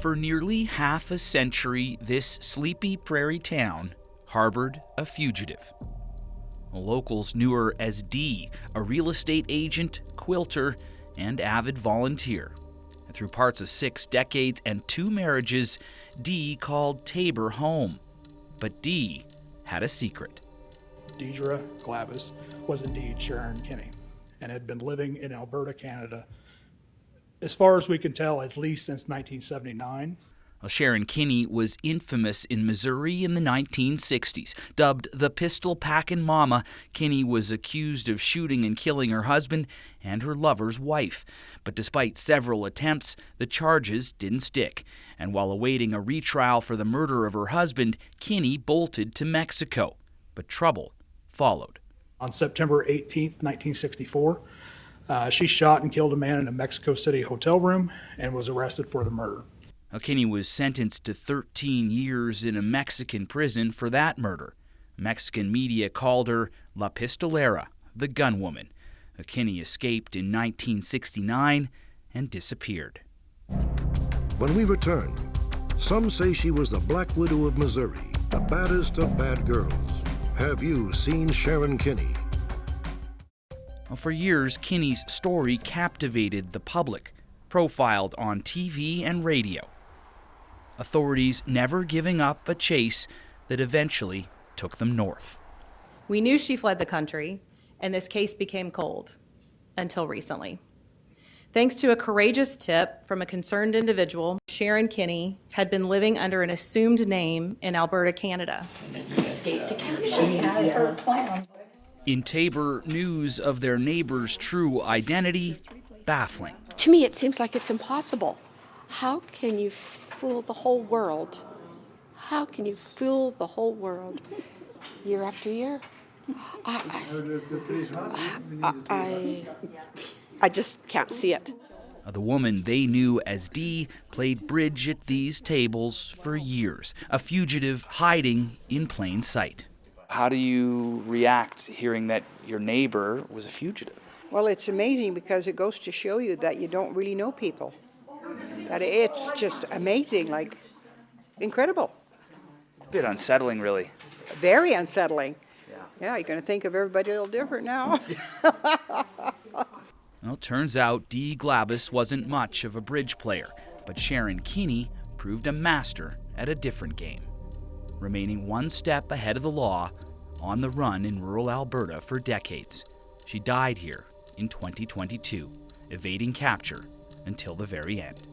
For nearly half a century, this sleepy prairie town harbored a fugitive. Locals knew her as Dee, a real estate agent, quilter, and avid volunteer. And through parts of 6 decades and 2 marriages, Dee called Tabor home. But Dee had a secret. Deidre Glavis was indeed Sharon Kinne and had been living in Alberta, Canada, as far as we can tell, at least since 1979. Well, Sharon Kinne was infamous in Missouri in the 1960s. Dubbed the Pistol Packin Mama, Kinne was accused of shooting and killing her husband and her lover's wife. But despite several attempts, the charges didn't stick. And while awaiting a retrial for the murder of her husband, Kinne bolted to Mexico. But trouble followed. On September 18th, 1964, she shot and killed a man in a Mexico City hotel room and was arrested for the murder. Kinne was sentenced to 13 years in a Mexican prison for that murder. Mexican media called her La Pistolera, the gunwoman. Kinne escaped in 1969 and disappeared. When we return, some say she was the Black Widow of Missouri, the baddest of bad girls. Have you seen Sharon Kinne? For years, Kinne's story captivated the public, profiled on TV and radio. Authorities never giving up a chase that eventually took them north. We knew she fled the country, and this case became cold until recently. Thanks to a courageous tip from a concerned individual, Sharon Kinne had been living under an assumed name in Alberta, Canada. Escaped to Canada. She had her plan. In Tabor, news of their neighbor's true identity baffling. To me, it seems like it's impossible. How can you fool the whole world? How can you fool the whole world year after year? I just can't see it. The woman they knew as Dee played bridge at these tables for years, a fugitive hiding in plain sight. How do you react hearing that your neighbor was a fugitive? Well, it's amazing because it goes to show you that you don't really know people. That it's just amazing, like incredible. A bit unsettling, really. Very unsettling. Yeah, you're going to think of everybody a little different now. Well, turns out Dee Glavis wasn't much of a bridge player, but Sharon Kinne proved a master at a different game, remaining one step ahead of the law, on the run in rural Alberta for decades. She died here in 2022, evading capture until the very end.